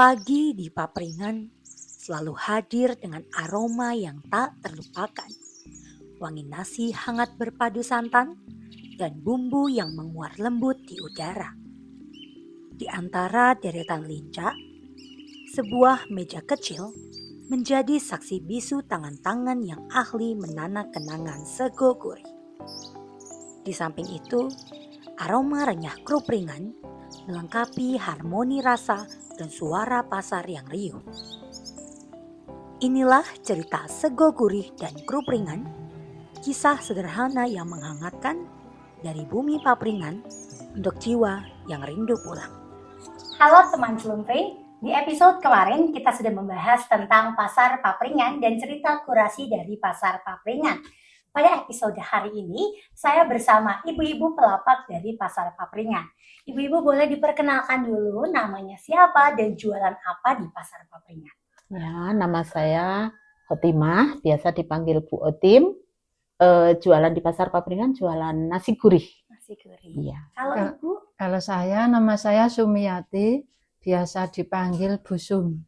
Pagi di Papringan selalu hadir dengan aroma yang tak terlupakan. Wangi nasi hangat berpadu santan dan bumbu yang menguar lembut di udara. Di antara deretan lincah, sebuah meja kecil menjadi saksi bisu tangan-tangan yang ahli menanak kenangan sego gurih. Di samping itu, aroma renyah krupringan melengkapi harmoni rasa dan suara pasar yang riuh. Inilah cerita sego gurih dan krupringan, kisah sederhana yang menghangatkan dari bumi Papringan untuk jiwa yang rindu pulang. Halo teman Celumpring, di episode kemarin kita sudah membahas tentang Pasar Papringan dan cerita kurasi dari Pasar Papringan. Pada episode hari ini, saya bersama ibu-ibu pelapak dari Pasar Papringan. Ibu-ibu boleh diperkenalkan dulu namanya siapa dan jualan apa di Pasar Papringan. Ya, nama saya Hotimah, biasa dipanggil Bu Otim. Jualan di Pasar Papringan, jualan nasi gurih. Nasi gurih. Iya. Kalau saya, nama saya Sumiati, biasa dipanggil Bu Sum.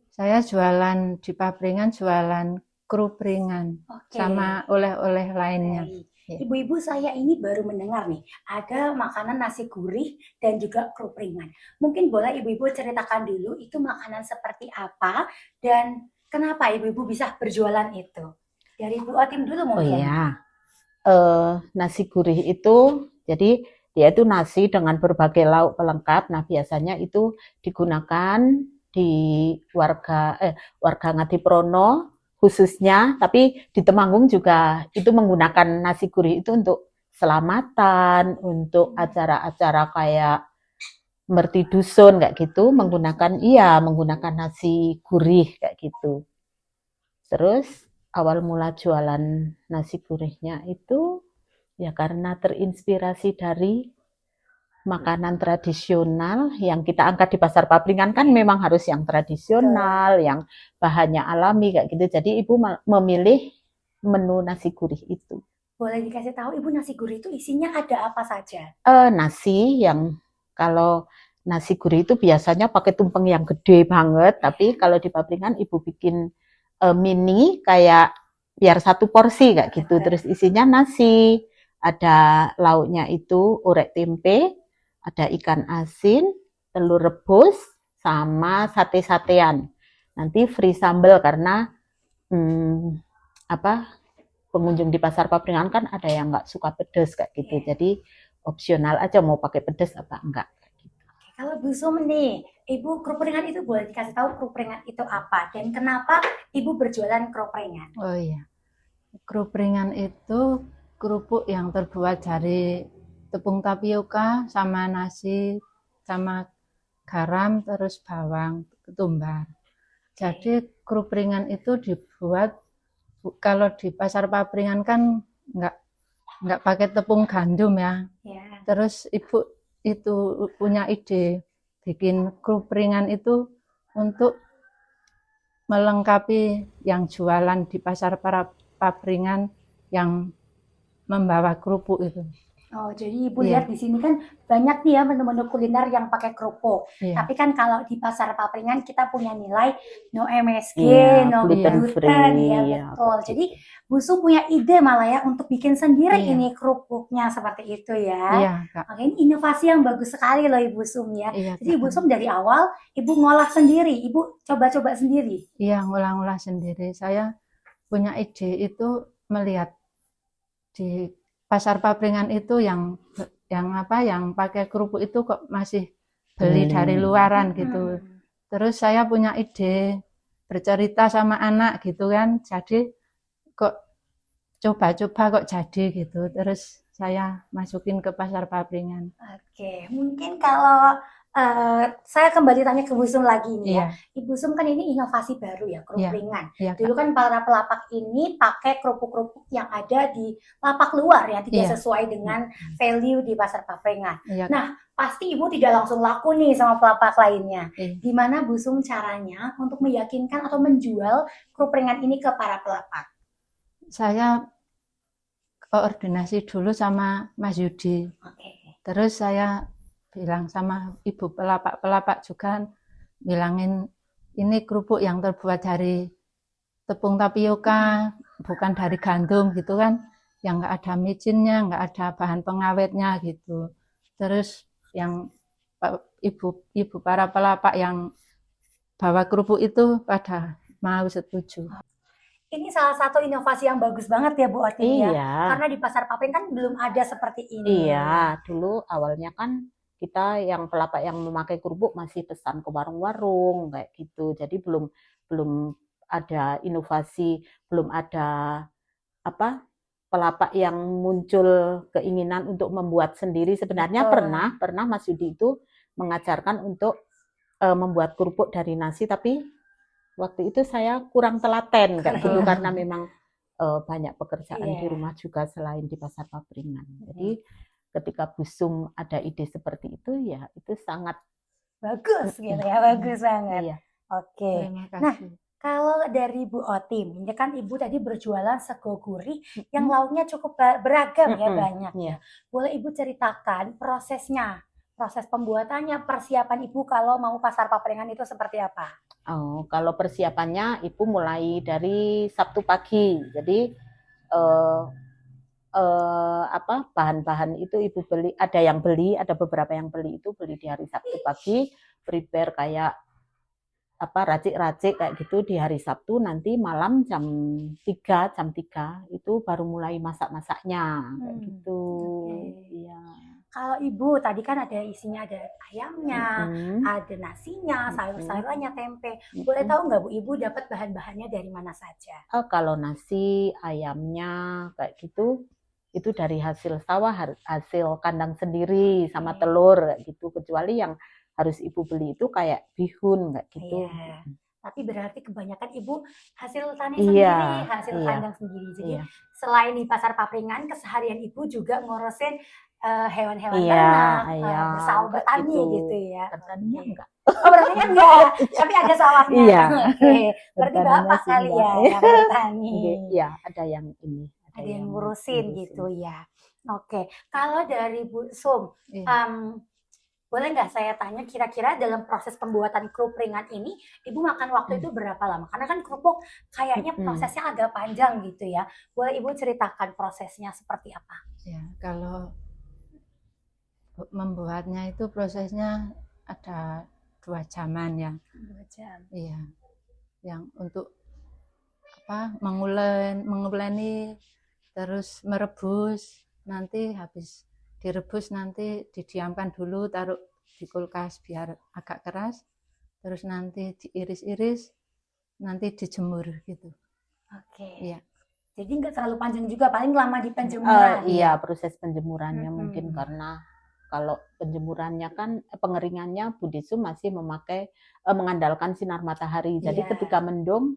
Saya jualan di Papringan, jualan krupringan, sama oleh-oleh lainnya. Ibu-ibu, saya ini baru mendengar nih, ada makanan nasi gurih dan juga krupringan. Mungkin boleh ibu-ibu ceritakan dulu itu makanan seperti apa dan kenapa ibu-ibu bisa berjualan itu? Dari Bu Otim dulu mungkin. Oh iya, nasi gurih itu, jadi dia itu nasi dengan berbagai lauk pelengkap. Nah, biasanya itu digunakan di warga Ngadiprono khususnya, tapi di Temanggung juga itu menggunakan nasi gurih itu untuk selamatan, untuk acara-acara kayak merti dusun kayak gitu, menggunakan nasi gurih kayak gitu. Terus awal mula jualan nasi gurihnya itu ya karena terinspirasi dari makanan tradisional yang kita angkat di Pasar Papringan, kan memang harus yang tradisional, yang bahannya alami kayak gitu. Jadi ibu memilih menu nasi gurih itu. Boleh dikasih tahu ibu, nasi gurih itu isinya ada apa saja? Nasi yang, kalau nasi gurih itu biasanya pakai tumpeng yang gede banget, tapi kalau di Papringan ibu bikin mini kayak biar satu porsi kayak gitu. Terus isinya nasi, ada lauknya itu orek tempe, ada ikan asin, telur rebus, sama sate-satean. Nanti free sambal karena pengunjung di Pasar Papringan kan ada yang nggak suka pedas kayak gitu. Jadi opsional aja mau pakai pedas apa enggak. Kalau Bu Sum nih, ibu krupringan itu boleh dikasih tahu krupringan itu apa dan kenapa ibu berjualan krupringan? Oh iya, krupringan itu kerupuk yang terbuat dari tepung tapioka sama nasi sama garam terus bawang ketumbar. Jadi krupringan itu dibuat, kalau di Pasar Papringan kan nggak pakai tepung gandum ya. Terus ibu itu punya ide bikin krupringan itu untuk melengkapi yang jualan di Pasar Papringan yang membawa kerupuk itu. Oh, jadi ibu lihat di sini kan banyak nih ya menu-menu kuliner yang pakai kerupuk. Tapi kan kalau di Pasar Papringan kita punya nilai no MSG, no gluten, ya betul. Jadi Bu Sum punya ide malah ya untuk bikin sendiri ini kerupuknya seperti itu ya. Iya, Kak. Oke, ini inovasi yang bagus sekali loh Ibu Sum ya. Jadi Ibu Sum dari awal ibu ngolah sendiri, ibu coba-coba sendiri. Iya, ngolah-ngolah sendiri. Saya punya ide itu melihat di Pasar Papringan itu yang pakai kerupuk itu kok masih beli dari luaran gitu. Terus saya punya ide bercerita sama anak gitu kan. Jadi kok coba-coba kok jadi gitu. Terus saya masukin ke Pasar Papringan. Oke, mungkin kalau saya kembali tanya ke Bu Sum lagi nih ya. Ibu Sum kan ini inovasi baru ya, krupringan. Dulu kan para pelapak ini pakai kerupuk-kerupuk yang ada di lapak luar ya, tidak sesuai dengan value di Pasar Papringan. Nah, pasti ibu tidak langsung laku nih sama pelapak lainnya. Gimana Bu Sum caranya untuk meyakinkan atau menjual krupringan ini ke para pelapak? Saya koordinasi dulu sama Mas Yudi. Terus saya bilang sama ibu pelapak-pelapak juga, bilangin ini kerupuk yang terbuat dari tepung tapioka, bukan dari gandum gitu kan, yang nggak ada micinnya, nggak ada bahan pengawetnya gitu. Terus yang ibu para pelapak yang bawa kerupuk itu pada mau setuju. Ini salah satu inovasi yang bagus banget ya Bu Otim ya. Iya. Karena di Pasar Papring kan belum ada seperti ini. Iya, dulu awalnya kan kita yang pelapak yang memakai kerupuk masih pesan ke warung-warung kayak gitu. Jadi belum ada inovasi, belum ada apa pelapak yang muncul keinginan untuk membuat sendiri. Sebenarnya pernah Mas Yudi itu mengajarkan untuk membuat kerupuk dari nasi, tapi waktu itu saya kurang telaten kayak gitu karena memang banyak pekerjaan di rumah juga selain di Pasar Papringan. Jadi ketika Bu Sum ada ide seperti itu ya itu sangat bagus gitu ya, bagus banget. Iya. Oke. Nah, kalau dari Bu Otim, ini kan Ibu tadi berjualan sego gurih yang lauknya cukup beragam ya, banyak ya. Boleh Ibu ceritakan prosesnya, proses pembuatannya, persiapan Ibu kalau mau Pasar Papringan itu seperti apa? Oh, kalau persiapannya Ibu mulai dari Sabtu pagi. Jadi bahan-bahan itu Ibu beli, ada beberapa yang beli itu beli di hari Sabtu pagi, prepare kayak racik-racik kayak gitu di hari Sabtu, nanti malam jam 3 itu baru mulai masak-masaknya kayak gitu. Iya. Kalau Ibu tadi kan ada isinya, ada ayamnya, ada nasinya, sayur-sayurannya, tempe. Boleh tahu nggak Bu Ibu dapat bahan-bahannya dari mana saja? Kalau nasi, ayamnya kayak gitu, itu dari hasil sawah, hasil kandang sendiri sama telur kayak gitu. Kecuali yang harus Ibu beli itu kayak bihun kayak gitu. Tapi berarti kebanyakan Ibu hasil tani sendiri, hasil kandang sendiri. Jadi selain di Pasar Papringan, keseharian Ibu juga ngurusin hewan-hewan ternak, bersama bertani gitu ya. Bertaninya enggak. Oh, bertaninya enggak, tapi ada sawahnya. Iya. Berarti Bapak kali ya yang bertani. Iya, ada yang ini. Ada yang ngurusin gitu ya. Oke, kalau dari Bu Sum, boleh nggak saya tanya kira-kira dalam proses pembuatan kerupuk ringan ini, Ibu makan waktu itu berapa lama? Karena kan kerupuk kayaknya prosesnya agak panjang gitu ya. Boleh Ibu ceritakan prosesnya seperti apa? Ya, kalau membuatnya itu prosesnya ada 2 jaman ya. 2 jam. Iya. Yang untuk menguleni, terus merebus, nanti habis direbus nanti didiamkan dulu, taruh di kulkas biar agak keras, terus nanti diiris-iris, nanti dijemur gitu. Oke. Iya. Jadi nggak terlalu panjang juga, paling lama di penjemuran. Iya, proses penjemurannya mungkin karena kalau penjemurannya kan pengeringannya Bu Sum masih mengandalkan sinar matahari. Jadi ketika mendung,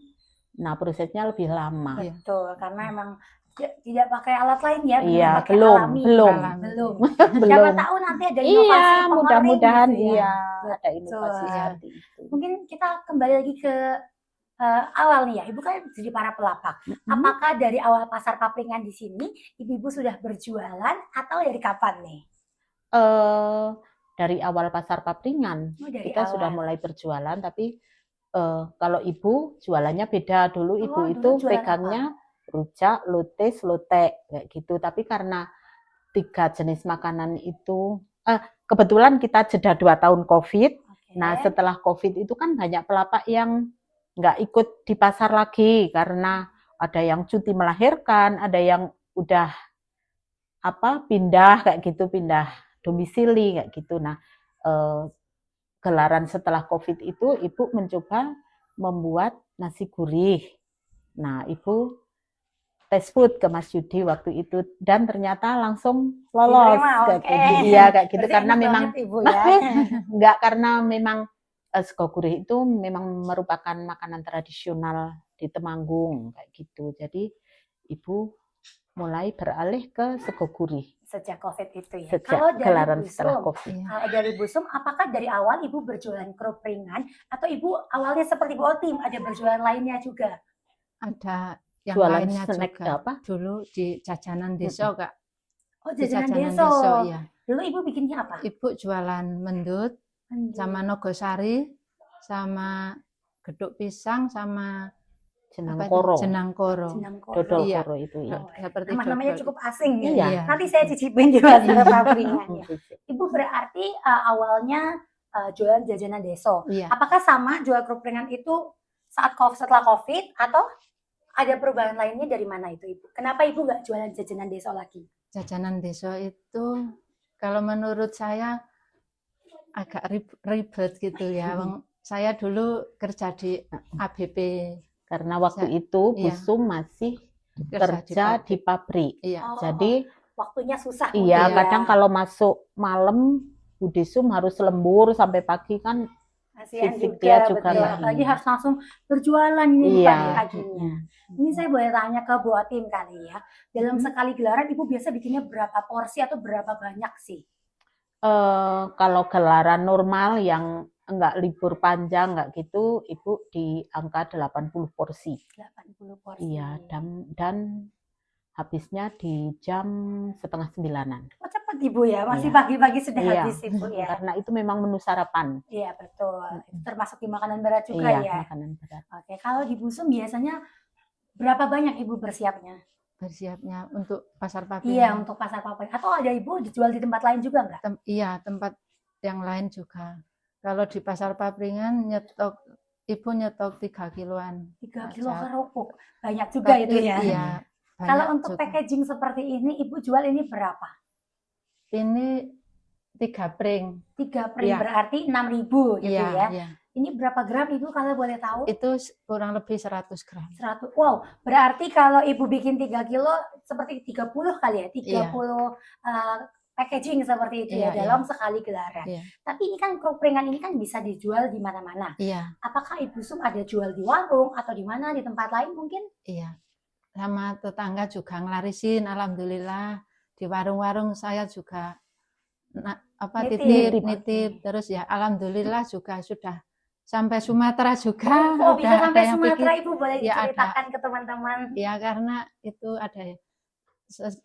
nah prosesnya lebih lama. Betul, karena emang tidak pakai alat lain ya, pakai belum. Siapa tahu nanti ada inovasi. Iya, mudah-mudahan gitu ya. ada inovasi seperti itu. Mungkin kita kembali lagi ke awal nih ya, Ibu kan jadi para pelapak. Apakah dari awal Pasar Papringan di sini Ibu sudah berjualan atau dari kapan nih? Dari awal Pasar Papringan kita sudah mulai berjualan, tapi kalau Ibu jualannya beda. Dulu Ibu itu pegangnya rujak, lotes, lotek kayak gitu. Tapi karena 3 jenis makanan itu kebetulan kita jeda 2 tahun COVID. Nah setelah COVID itu kan banyak pelapak yang nggak ikut di pasar lagi karena ada yang cuti melahirkan, ada yang udah pindah kayak gitu, pindah domisili kayak gitu. Nah gelaran setelah COVID itu Ibu mencoba membuat nasi gurih. Nah Ibu tes food ke Mas Yudi waktu itu dan ternyata langsung lolos kayak gitu. Iya kayak gitu. Berarti karena memang Ibu, ya? enggak, karena memang sego gurih itu memang merupakan makanan tradisional di Temanggung kayak gitu. Jadi Ibu mulai beralih ke sego gurih sejak COVID itu ya. Sejak kalau gelaran setelah COVID. Dari Bu Sum, apakah dari awal Ibu berjualan kerupuk ringan atau Ibu awalnya seperti Bu Otim ada berjualan lainnya juga? Ada yang jualan lainnya snack juga. apa? Dulu di jajanan desa, Kak. Oh, Di jajanan jajanan desa. desa, ya. Dulu Ibu bikinnya apa? Ibu jualan mendut sama nogosari sama geduk pisang, sama jenang koro, jenang koro. dodol Iya. koro itu ya. Seperti Namanya cukup asing ya. Iya. Nanti saya cicipin di pasar papringan ya. Iya. Ibu berarti awalnya jualan jajanan deso. Iya. Apakah sama jual kerupringan itu setelah COVID atau ada perubahan lainnya dari mana itu Ibu? Kenapa Ibu nggak jualan jajanan deso lagi? Jajanan deso itu kalau menurut saya agak ribet gitu ya. Saya dulu kerja di ABP. Karena waktu itu Busum masih kerja di pabrik. Iya. Jadi waktunya susah. Iya, kadang kalau masuk malam Bu Disum harus lembur sampai pagi kan. Kasihan juga betul. Lagi harus langsung berjualan nih pagi-paginya. Ini saya boleh tanya ke Bu Atin kali ya. Dalam sekali gelaran Ibu biasa bikinnya berapa porsi atau berapa banyak sih? Kalau gelaran normal yang enggak libur panjang enggak gitu, Ibu di angka 80 porsi. 80 porsi. Iya, dan habisnya di jam 8:30. Oh, cepat Ibu ya, masih pagi-pagi sudah habis Ibu ya. Karena itu memang menu sarapan. Iya, betul. Itu termasuk di makanan berat juga ya. Makanan berat. Oke, kalau di Busum biasanya berapa banyak Ibu bersiapnya? Bersiapnya untuk pasar papringan. Iya, untuk pasar papringan. Atau ada Ibu dijual di tempat lain juga enggak? Iya, tempat yang lain juga. Kalau di pasar papringan Ibu nyetok 3 kiloan. 3 kilo kerupuk. Banyak juga itu ya. Iya. Kalau untuk packaging seperti ini Ibu jual ini berapa? Ini 3 pring. 3 pring berarti 6.000 gitu ya. Iya. Ini berapa gram Ibu kalau boleh tahu? Itu kurang lebih 100 gram. 100. Wow, berarti kalau Ibu bikin 3 kilo seperti 30 kali ya? 30 packaging seperti itu dalam sekali gelaran. Tapi ini kan kerupringan ini kan bisa dijual di mana-mana. Iya. Apakah Ibu Sum ada jual di warung atau di mana, di tempat lain mungkin? Iya. Sama tetangga juga ngelarisin, alhamdulillah. Di warung-warung saya juga nitip terus ya alhamdulillah juga sudah sampai Sumatera juga. Oh, bisa sampai Sumatera Ibu boleh diceritakan ke teman-teman. Ya karena itu ada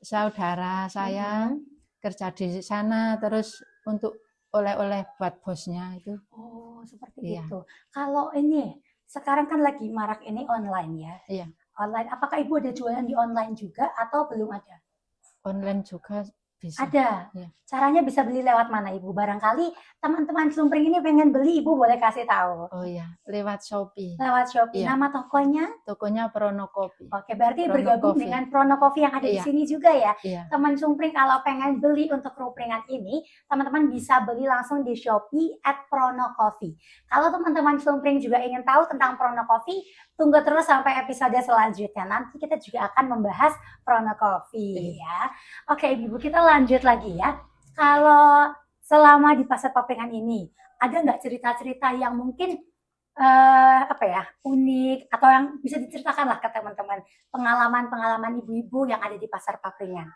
saudara saya kerja di sana terus untuk oleh-oleh buat bosnya itu. Oh, seperti itu. Kalau ini sekarang kan lagi marak ini online ya. Iya. Online. Apakah Ibu ada jualan di online juga atau belum ada? Online juga bisa. Ada. Ya. Caranya bisa beli lewat mana Ibu? Barangkali teman-teman Slumpring ini pengen beli, Ibu boleh kasih tahu. Oh iya, lewat Shopee. Lewat Shopee. Ya. Nama tokonya? Tokonya Prono Coffee. Oke, berarti bergabung dengan Prono Coffee yang ada di sini juga ya. Teman Slumpring kalau pengen beli untuk kerupringan ini, teman-teman bisa beli langsung di Shopee @pronocoffee. Kalau teman-teman Slumpring juga ingin tahu tentang Prono Coffee, tunggu terus sampai episode selanjutnya. Nanti kita juga akan membahas Prono Coffee ya. Oke, Ibu, kita lanjut lagi ya. Kalau selama di pasar papringan ini, ada nggak cerita-cerita yang mungkin unik atau yang bisa diceritakan lah ke teman-teman, pengalaman-pengalaman ibu-ibu yang ada di pasar papringan?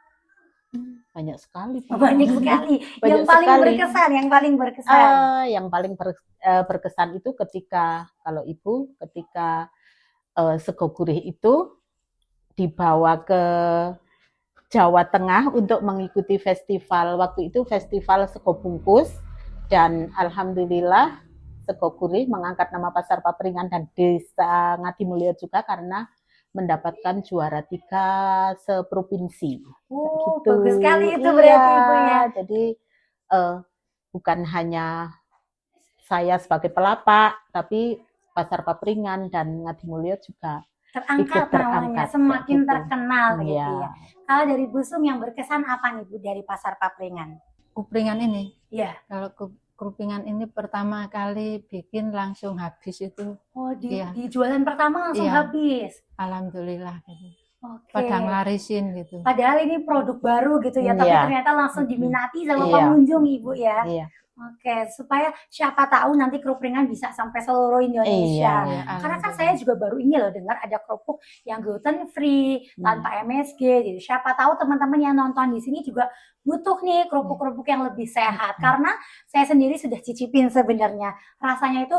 Banyak sekali. Banyak sekali. Yang paling berkesan. Yang paling berkesan itu ketika sego gurih itu dibawa ke Jawa Tengah untuk mengikuti festival. Waktu itu festival sego bungkus dan alhamdulillah sego gurih mengangkat nama pasar papringan dan desa Ngadimulyo juga karena mendapatkan juara 3 seprovinsi. Oh, gitu. Bagus sekali itu berarti Ibu ya. Jadi bukan hanya saya sebagai pelapak, tapi pasar papringan dan Ngadimulyo juga terangkat namanya, semakin terkenal gitu ya. Kalau dari Bu Sum yang berkesan apa nih Bu dari pasar papringan? Kerupringan ini? Iya. Kalau kerupringan ini pertama kali bikin langsung habis itu. Oh, di jualan pertama langsung habis? Alhamdulillah gitu. Oke. Pada ngelarisin gitu. Padahal ini produk baru gitu ya, tapi ternyata langsung diminati sama pengunjung Ibu ya. Iya. Oke, supaya siapa tahu nanti kerupringan bisa sampai seluruh Indonesia. Karena kan saya juga baru ini loh dengar ada kerupuk yang gluten free, tanpa MSG. Jadi siapa tahu teman-teman yang nonton di sini juga butuh nih kerupuk-kerupuk yang lebih sehat. Karena saya sendiri sudah cicipin sebenarnya. Rasanya itu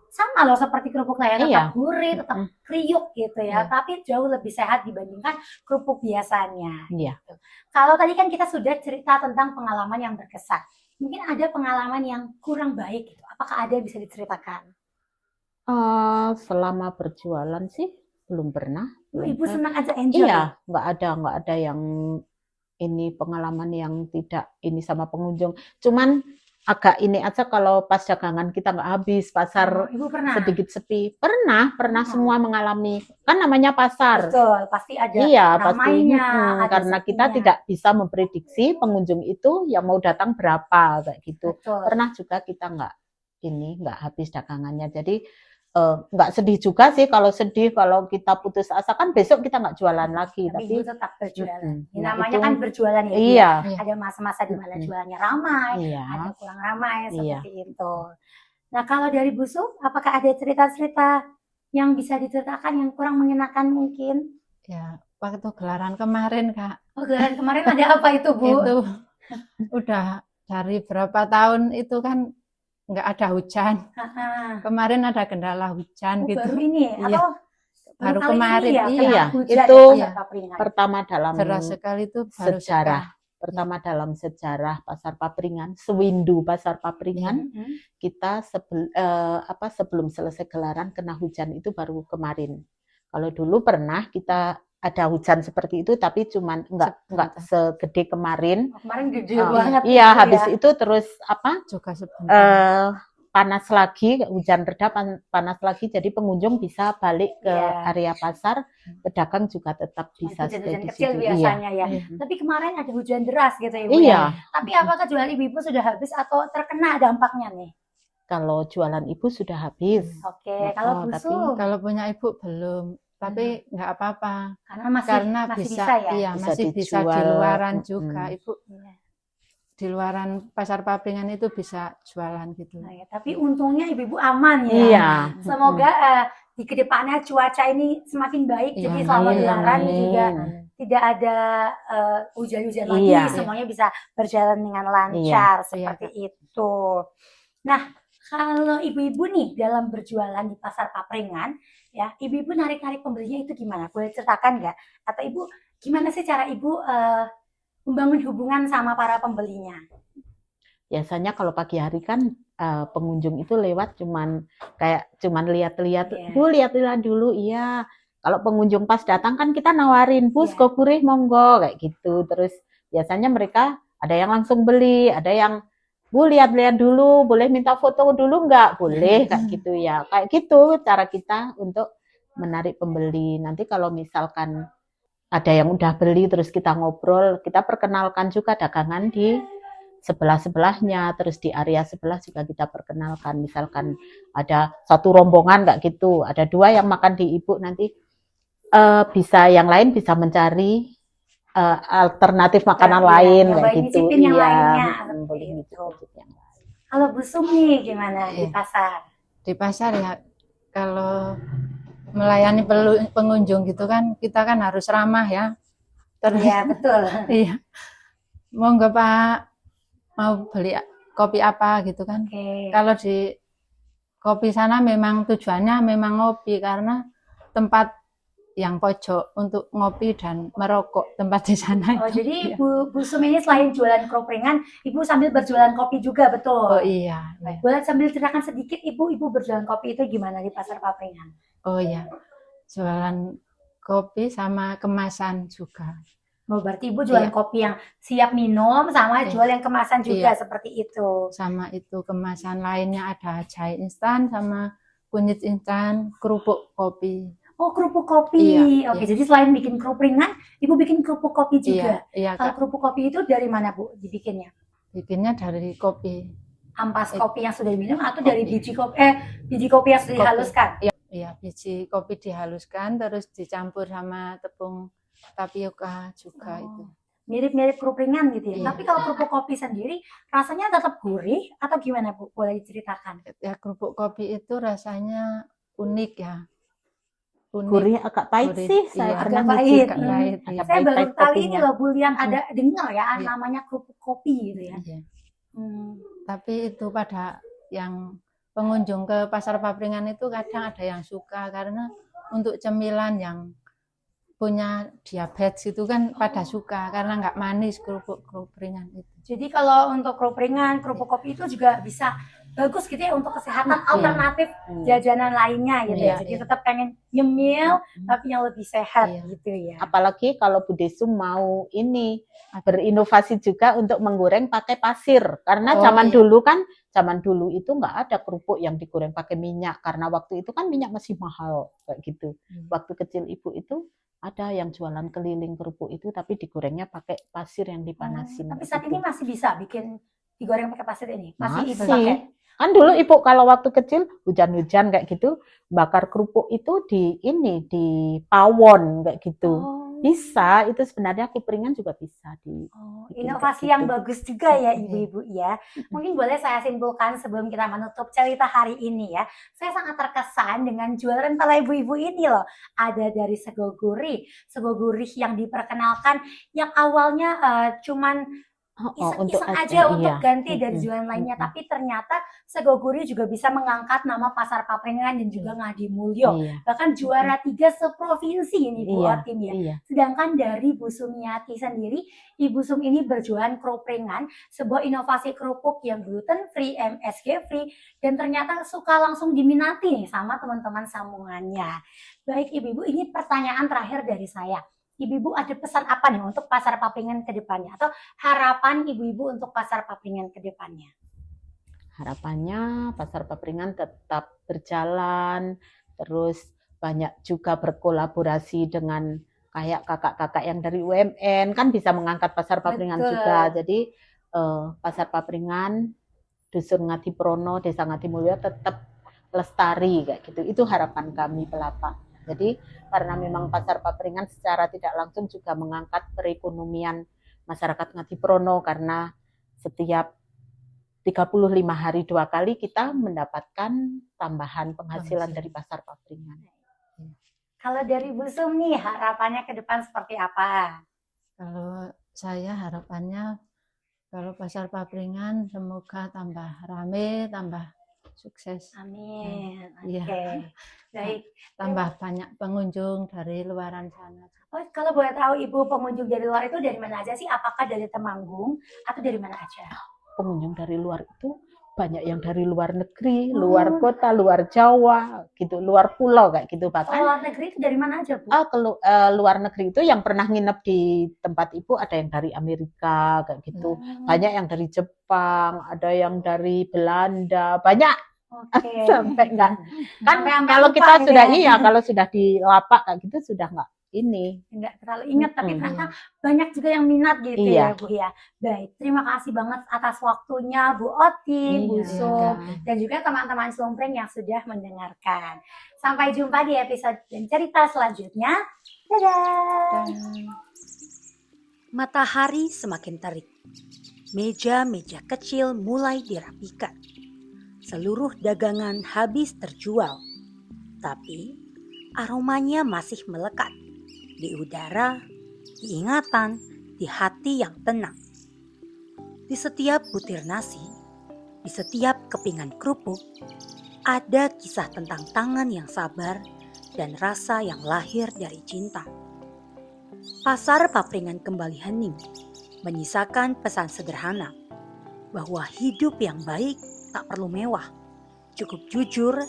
sama loh seperti kerupuk lain, tetap gurih, tetap kriuk gitu ya. Tapi jauh lebih sehat dibandingkan kerupuk biasanya. Gitu. Kalau tadi kan kita sudah cerita tentang pengalaman yang berkesan. Mungkin ada pengalaman yang kurang baik gitu. Apakah ada bisa diceritakan? Selama berjualan sih belum pernah. Ibu senang aja, enjoy. Iya, nggak ada yang ini pengalaman yang tidak ini sama pengunjung. Cuman agak ini aja kalau pas dagangan kita nggak habis, pasar Ibu pernah? sedikit sepi. Pernah semua mengalami. Kan namanya pasar. Betul, pasti ada Iya, ramainya, pasti. Karena kita tidak bisa memprediksi pengunjung itu yang mau datang berapa kayak gitu. Betul. Pernah juga kita nggak habis dagangannya. Jadi nggak sedih juga sih. Kalau sedih kalau kita putus asa kan besok kita nggak jualan lagi. Tapi Ibu tetap berjualan. itu, Namanya kan berjualan ya. Iya. Ada masa-masa di mana jualannya ramai, ada kurang ramai seperti itu. Nah, kalau dari Bu Sum, apakah ada cerita-cerita yang bisa diceritakan yang kurang mengenakan mungkin? Ya, waktu gelaran kemarin, Kak. Oh, gelaran kemarin ada apa itu, Bu? Itu udah dari berapa tahun itu kan nggak ada hujan. Kemarin ada kendala hujan gitu. Baru ini atau baru kemarin ya, iya hujan itu pertama dalam deras sekali itu baru sejarah pertama dalam sejarah Pasar Papringan, sewindu Pasar Papringan. Kita sebelum selesai gelaran kena hujan itu baru kemarin. Kalau dulu pernah kita ada hujan seperti itu, tapi cuman enggak segede kemarin. Kemarin gede banget. Iya, habis itu terus juga sebentar. Panas lagi, hujan reda, panas lagi, jadi pengunjung bisa balik ke area pasar, pedagang juga tetap bisa stay di kecil biasanya ya. Tapi kemarin ada hujan deras gitu ya, Bu. Iya. Tapi apakah jualan ibu-ibu sudah habis atau terkena dampaknya nih? Kalau jualan ibu sudah habis. Oke, kalau Bu Sum? Kalau punya ibu belum. Tapi nggak apa-apa karena masih bisa ya? Iya, masih bisa di luaran juga. Ibu di luaran Pasar Papringan itu bisa jualan gitu. Nah, ya, tapi untungnya ibu-ibu aman ya. Iya. Semoga di kedepannya cuaca ini semakin baik, jadi selama gelaran juga tidak ada hujan-hujan lagi, semuanya bisa berjalan dengan lancar seperti itu. Nah, kalau ibu-ibu nih dalam berjualan di Pasar Papringan, ya, ibu-ibu narik-narik pembelinya itu gimana? Boleh ceritakan nggak? Atau ibu gimana sih cara ibu membangun hubungan sama para pembelinya? Biasanya kalau pagi hari kan pengunjung itu lewat cuman lihat-lihat, Bu lihat-lihat dulu, iya. Kalau pengunjung pas datang kan kita nawarin, Bu sego gurih monggo kayak gitu. Terus biasanya mereka ada yang langsung beli, ada yang Bu lihat-lihat dulu, boleh minta foto dulu nggak? Boleh, kayak gitu ya. Kayak gitu cara kita untuk menarik pembeli. Nanti kalau misalkan ada yang udah beli terus kita ngobrol, kita perkenalkan juga dagangan di sebelah-sebelahnya, terus di area sebelah juga kita perkenalkan. Misalkan ada satu rombongan nggak gitu, ada 2 yang makan di ibu, nanti bisa yang lain bisa mencari alternatif makanan lain kayak gitu. Yang lainnya. Kalau Bu Sum nih gimana di pasar? Di pasar ya kalau melayani pengunjung gitu kan kita kan harus ramah ya. Iya betul. Iya. Monggo Pak, mau beli kopi apa gitu kan? Kalau di kopi sana memang tujuannya memang ngopi karena tempat yang pojok untuk ngopi dan merokok tempat di sana. Oh, jadi Bu Sum ini selain jualan kropringan, Ibu sambil berjualan kopi juga, betul? Oh iya. Boleh sambil ceritakan sedikit Ibu berjualan kopi itu gimana di Pasar Papringan? Oh iya, jualan kopi sama kemasan juga. Oh, berarti Ibu jualan kopi yang siap minum sama jual yang kemasan juga seperti itu? Sama itu, kemasan lainnya ada jahe instan sama kunyit instan, kerupuk kopi. Oh, kerupuk kopi. Oke, jadi selain bikin kropringan, Ibu bikin kerupuk kopi juga. Iya, kalau kerupuk kopi itu dari mana, Bu, dibikinnya? Bikinnya dari kopi. Ampas kopi yang sudah diminum atau dari biji kopi yang sudah dihaluskan? Iya, biji kopi dihaluskan terus dicampur sama tepung tapioka juga itu. Mirip-mirip kropringan gitu ya. Tapi kalau kerupuk kopi sendiri rasanya tetap gurih atau gimana, Bu? Boleh diceritakan? Ya, kerupuk kopi itu rasanya unik ya. Gurih agak pahit sih, saya pernah pahit. Saya baru kali ini loh Bu Lian ada dengar ya namanya kerupuk kopi gitu ya. Tapi itu pada yang pengunjung ke Pasar Papringan itu kadang ada yang suka karena untuk cemilan yang punya diabetes itu kan pada suka karena nggak manis kerupuk ringan itu. Jadi kalau untuk kerupuk ringan, kerupuk kopi itu juga bisa bagus gitu ya untuk kesehatan alternatif jajanan lainnya gitu ya. Jadi tetap pengen nyemil tapi yang lebih sehat gitu ya. Apalagi kalau Bu Desum mau ini berinovasi juga untuk menggoreng pakai pasir. Karena zaman dulu itu nggak ada kerupuk yang digoreng pakai minyak karena waktu itu kan minyak masih mahal kayak gitu. Waktu kecil Ibu itu ada yang jualan keliling kerupuk itu tapi digorengnya pakai pasir yang dipanasin. Tapi saat ini masih bisa bikin digoreng pakai pasir ini? Masih Ibu Masih. pakai? Kan dulu Ibu kalau waktu kecil hujan-hujan kayak gitu bakar kerupuk itu di pawon kayak gitu. Bisa, itu sebenarnya kupringan juga bisa inovasi yang bagus juga ya ibu-ibu ya. Mungkin boleh saya simpulkan sebelum kita menutup cerita hari ini ya. Saya sangat terkesan dengan jualan pala ibu-ibu ini loh. Ada dari sego gurih yang diperkenalkan yang awalnya cuman iseng-iseng aja untuk ganti dari jualan lainnya, tapi ternyata sego gurih juga bisa mengangkat nama Pasar Papringan dan juga Ngadi Mulyo, bahkan juara 3 seprovinsi ini Bu Otim ya. Sedangkan dari Bu Sumiati sendiri, Ibu Sum ini berjualan kerupringan, sebuah inovasi kerupuk yang gluten free, MSG free, dan ternyata suka langsung diminati nih sama teman-teman sambungannya. Baik ibu-ibu, ini pertanyaan terakhir dari saya. Ibu-ibu ada pesan apa nih untuk Pasar Papringan ke depannya? Atau harapan ibu-ibu untuk Pasar Papringan ke depannya? Harapannya Pasar Papringan tetap berjalan, terus banyak juga berkolaborasi dengan kayak kakak-kakak yang dari UMN, kan bisa mengangkat Pasar Papringan juga. Jadi Pasar Papringan, Dusun Ngadi Prono, Desa Ngadi Mulyo tetap lestari kayak gitu. Itu harapan kami pelapak. Jadi karena memang Pasar Papringan secara tidak langsung juga mengangkat perekonomian masyarakat Ngadi Prono karena setiap 35 hari 2 kali kita mendapatkan tambahan penghasilan dari Pasar Papringan. Kalau dari Bu Sum nih harapannya ke depan seperti apa? Kalau saya harapannya kalau Pasar Papringan semoga tambah rame, tambah sukses. Amin. Oke. Baik. Tambah banyak pengunjung dari luaran sana. Kalau boleh tahu Ibu, pengunjung dari luar itu dari mana aja sih? Apakah dari Temanggung atau dari mana aja? Pengunjung dari luar itu banyak yang dari luar negeri, luar kota, luar Jawa, gitu, luar pulau kayak gitu. Bahkan luar negeri itu dari mana aja Bu? Luar negeri itu yang pernah nginep di tempat Ibu ada yang dari Amerika kayak gitu, banyak yang dari Jepang, ada yang dari Belanda, banyak. Sampai enggak kan kalau kita sudah kalau sudah di lapak kayak gitu sudah enggak terlalu ingat, tapi ternyata banyak juga yang minat gitu ya Bu ya. Baik, terima kasih banget atas waktunya Bu Otim, Bu Sum, dan juga teman-teman Slumpring yang sudah mendengarkan. Sampai jumpa di episode dan cerita selanjutnya. Dadah. Matahari semakin terik. Meja-meja kecil mulai dirapikan. Seluruh dagangan habis terjual. Tapi aromanya masih melekat di udara, di ingatan, di hati yang tenang. Di setiap butir nasi, di setiap kepingan kerupuk, ada kisah tentang tangan yang sabar dan rasa yang lahir dari cinta. Pasar Papringan kembali hening, menyisakan pesan sederhana bahwa hidup yang baik tak perlu mewah, cukup jujur,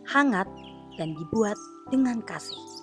hangat, dan dibuat dengan kasih.